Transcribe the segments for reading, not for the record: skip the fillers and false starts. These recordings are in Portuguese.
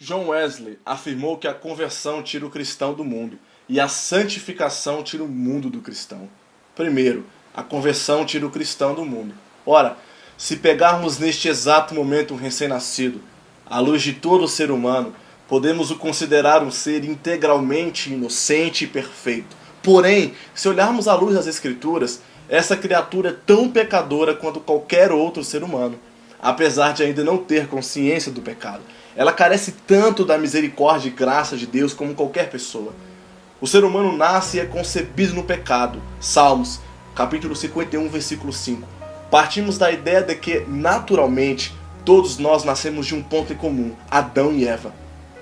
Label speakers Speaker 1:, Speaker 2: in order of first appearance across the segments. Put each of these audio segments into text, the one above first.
Speaker 1: John Wesley afirmou que a conversão tira o cristão do mundo e a santificação tira o mundo do cristão. Primeiro, a conversão tira o cristão do mundo. Ora, se pegarmos neste exato momento um recém-nascido, à luz de todo ser humano, podemos o considerar um ser integralmente inocente e perfeito. Porém, se olharmos à luz das Escrituras, essa criatura é tão pecadora quanto qualquer outro ser humano, apesar de ainda não ter consciência do pecado. Ela carece tanto da misericórdia e graça de Deus como qualquer pessoa. O ser humano nasce e é concebido no pecado. Salmos, capítulo 51, versículo 5. Partimos da ideia de que, naturalmente, todos nós nascemos de um ponto em comum, Adão e Eva.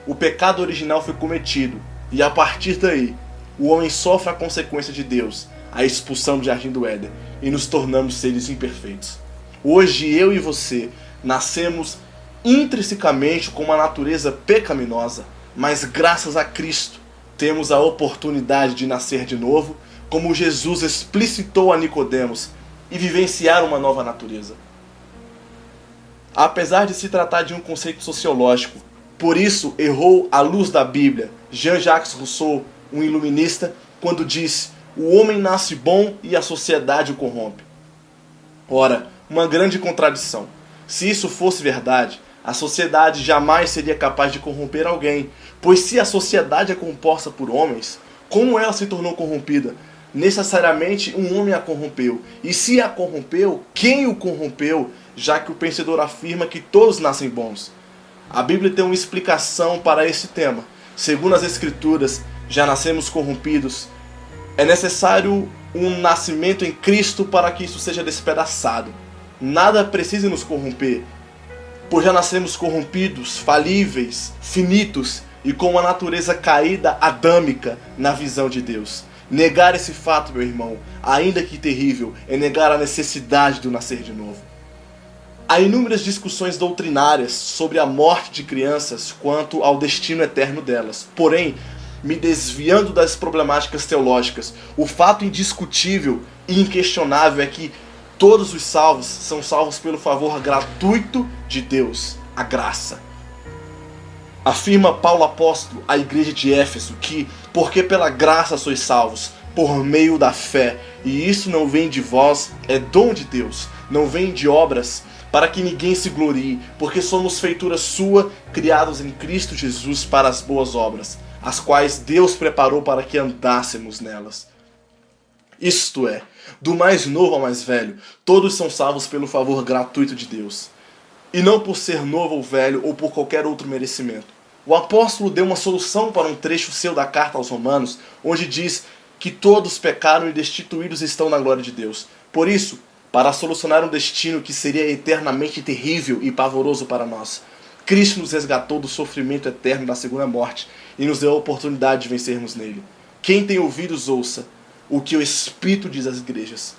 Speaker 1: O pecado original foi cometido, e a partir daí, o homem sofre a consequência de Deus, a expulsão do jardim do Éden, e nos tornamos seres imperfeitos. Hoje eu e você nascemos intrinsecamente com uma natureza pecaminosa, mas graças a Cristo temos a oportunidade de nascer de novo, como Jesus explicitou a Nicodemos, e vivenciar uma nova natureza. Apesar de se tratar de um conceito sociológico, por isso errou à luz da Bíblia Jean-Jacques Rousseau, um iluminista, quando disse: o homem nasce bom e a sociedade o corrompe. Ora, uma grande contradição. Se isso fosse verdade, a sociedade jamais seria capaz de corromper alguém, pois se a sociedade é composta por homens, como ela se tornou corrompida? Necessariamente um homem a corrompeu. E se a corrompeu, quem o corrompeu? Já que o pensador afirma que todos nascem bons. A Bíblia tem uma explicação para esse tema. Segundo as Escrituras, já nascemos corrompidos. É necessário um nascimento em Cristo para que isso seja despedaçado. Nada precisa nos corromper, pois já nascemos corrompidos, falíveis, finitos e com uma natureza caída adâmica na visão de Deus. Negar esse fato, meu irmão, ainda que terrível, é negar a necessidade do nascer de novo. Há inúmeras discussões doutrinárias sobre a morte de crianças quanto ao destino eterno delas. Porém, me desviando das problemáticas teológicas, o fato indiscutível e inquestionável é que todos os salvos são salvos pelo favor gratuito de Deus, a graça. Afirma Paulo apóstolo à igreja de Éfeso que, porque pela graça sois salvos, por meio da fé, e isso não vem de vós, é dom de Deus, não vem de obras, para que ninguém se glorie, porque somos feitura sua, criados em Cristo Jesus para as boas obras, as quais Deus preparou para que andássemos nelas. Isto é, do mais novo ao mais velho, todos são salvos pelo favor gratuito de Deus, e não por ser novo ou velho ou por qualquer outro merecimento. O apóstolo deu uma solução para um trecho seu da carta aos Romanos, onde diz que todos pecaram e destituídos estão na glória de Deus. Por isso, para solucionar um destino que seria eternamente terrível e pavoroso para nós, Cristo nos resgatou do sofrimento eterno da segunda morte e nos deu a oportunidade de vencermos nele. Quem tem ouvidos, ouça o que o Espírito diz às igrejas.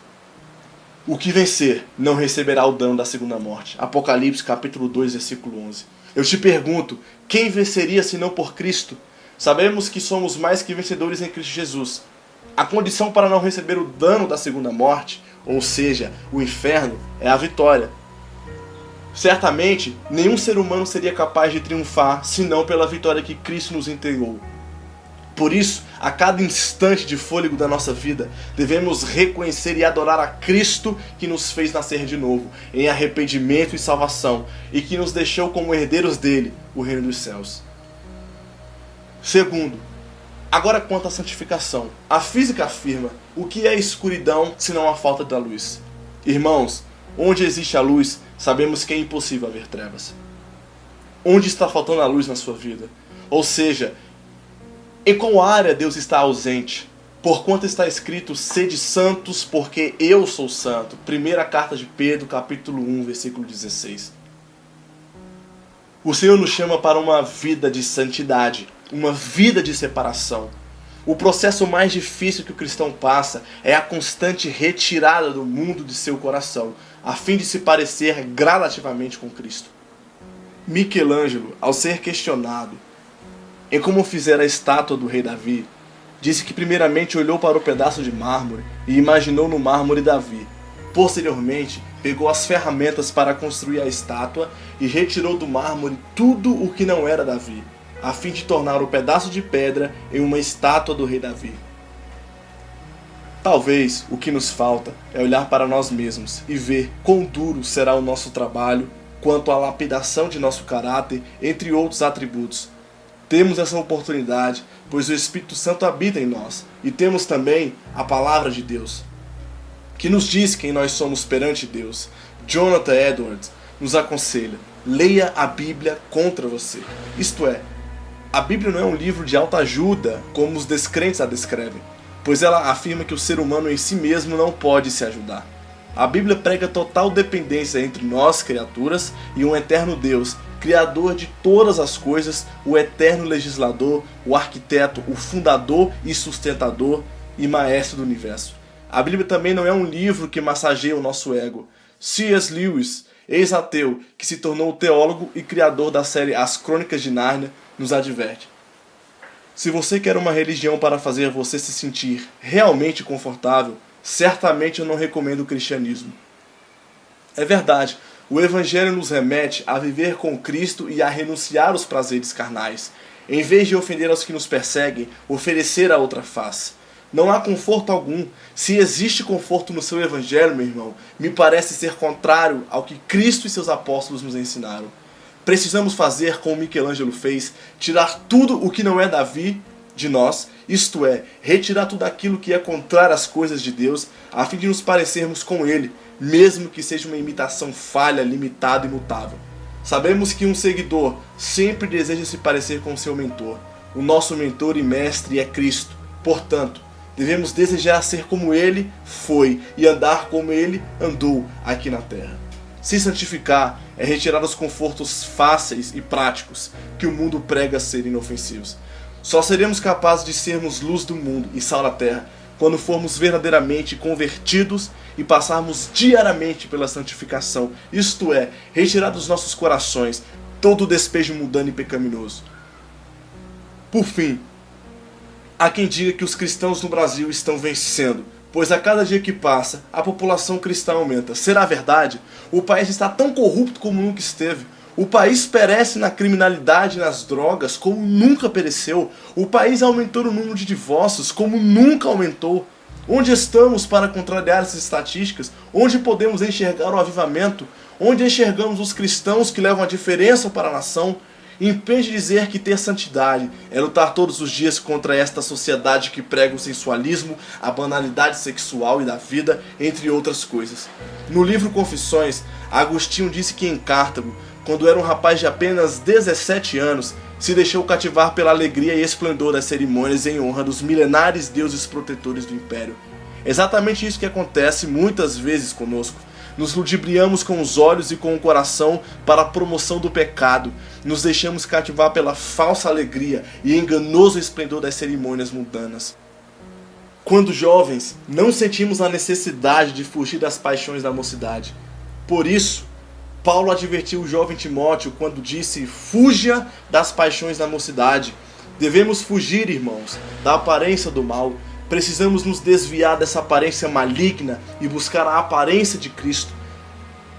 Speaker 1: O que vencer não receberá o dano da segunda morte. Apocalipse capítulo 2, versículo 11. Eu te pergunto, quem venceria se não por Cristo? Sabemos que somos mais que vencedores em Cristo Jesus. A condição para não receber o dano da segunda morte, ou seja, o inferno, é a vitória. Certamente, nenhum ser humano seria capaz de triunfar senão pela vitória que Cristo nos entregou. Por isso, a cada instante de fôlego da nossa vida, devemos reconhecer e adorar a Cristo que nos fez nascer de novo, em arrependimento e salvação, e que nos deixou como herdeiros dele, o reino dos céus. Segundo, agora quanto à santificação. A física afirma: o que é escuridão senão a falta da luz? Irmãos, onde existe a luz, sabemos que é impossível haver trevas. Onde está faltando a luz na sua vida? Ou seja, em qual área Deus está ausente? Porquanto está escrito: sede santos, porque eu sou santo. Primeira carta de Pedro, capítulo 1, versículo 16. O Senhor nos chama para uma vida de santidade, uma vida de separação. O processo mais difícil que o cristão passa é a constante retirada do mundo de seu coração, a fim de se parecer gradativamente com Cristo. Michelangelo, ao ser questionado em como fizera a estátua do rei Davi, disse que primeiramente olhou para o pedaço de mármore e imaginou no mármore Davi. Posteriormente, pegou as ferramentas para construir a estátua e retirou do mármore tudo o que não era Davi, a fim de tornar o pedaço de pedra em uma estátua do rei Davi. Talvez o que nos falta é olhar para nós mesmos e ver quão duro será o nosso trabalho quanto à lapidação de nosso caráter, entre outros atributos. Temos essa oportunidade, pois o Espírito Santo habita em nós, e temos também a Palavra de Deus, que nos diz quem nós somos perante Deus. Jonathan Edwards nos aconselha: leia a Bíblia contra você. Isto é, a Bíblia não é um livro de autoajuda como os descrentes a descrevem, pois ela afirma que o ser humano em si mesmo não pode se ajudar. A Bíblia prega total dependência entre nós, criaturas, e um eterno Deus, Criador de todas as coisas, o eterno legislador, o arquiteto, o fundador e sustentador e maestro do universo. A Bíblia também não é um livro que massageia o nosso ego. C.S. Lewis, ex-ateu, que se tornou teólogo e criador da série As Crônicas de Nárnia, nos adverte: se você quer uma religião para fazer você se sentir realmente confortável, certamente eu não recomendo o cristianismo. É verdade, o Evangelho nos remete a viver com Cristo e a renunciar aos prazeres carnais. Em vez de ofender aos que nos perseguem, oferecer a outra face. Não há conforto algum. Se existe conforto no seu Evangelho, meu irmão, me parece ser contrário ao que Cristo e seus apóstolos nos ensinaram. Precisamos fazer como Michelangelo fez, tirar tudo o que não é Davi de nós, isto é, retirar tudo aquilo que é contrário às coisas de Deus, a fim de nos parecermos com Ele, mesmo que seja uma imitação falha, limitada e mutável. Sabemos que um seguidor sempre deseja se parecer com seu mentor. O nosso mentor e mestre é Cristo. Portanto, devemos desejar ser como Ele foi e andar como Ele andou aqui na terra. Se santificar é retirar os confortos fáceis e práticos que o mundo prega ser inofensivos. Só seremos capazes de sermos luz do mundo e sal da terra quando formos verdadeiramente convertidos e passarmos diariamente pela santificação, isto é, retirar dos nossos corações todo o despejo mundano e pecaminoso. Por fim, há quem diga que os cristãos no Brasil estão vencendo, pois a cada dia que passa, a população cristã aumenta. Será verdade? O país está tão corrupto como nunca esteve. O país perece na criminalidade e nas drogas como nunca pereceu. O país aumentou o número de divórcios como nunca aumentou. Onde estamos para contrariar essas estatísticas? Onde podemos enxergar o avivamento? Onde enxergamos os cristãos que levam a diferença para a nação? Impede dizer que ter santidade é lutar todos os dias contra esta sociedade que prega o sensualismo, a banalidade sexual e da vida, entre outras coisas. No livro Confissões, Agostinho disse que em Cartago, quando era um rapaz de apenas 17 anos, se deixou cativar pela alegria e esplendor das cerimônias em honra dos milenares deuses protetores do império. Exatamente isso que acontece muitas vezes conosco. Nos ludibriamos com os olhos e com o coração para a promoção do pecado. Nos deixamos cativar pela falsa alegria e enganoso esplendor das cerimônias mundanas. Quando jovens, não sentimos a necessidade de fugir das paixões da mocidade. Por isso, Paulo advertiu o jovem Timóteo quando disse: fuja das paixões da mocidade. Devemos fugir, irmãos, da aparência do mal. Precisamos nos desviar dessa aparência maligna e buscar a aparência de Cristo,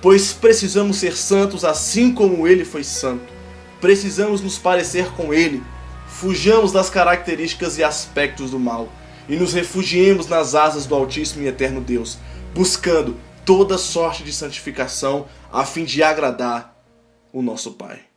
Speaker 1: pois precisamos ser santos assim como Ele foi santo. Precisamos nos parecer com Ele. Fujamos das características e aspectos do mal e nos refugiemos nas asas do Altíssimo e Eterno Deus, buscando toda sorte de santificação a fim de agradar o nosso Pai.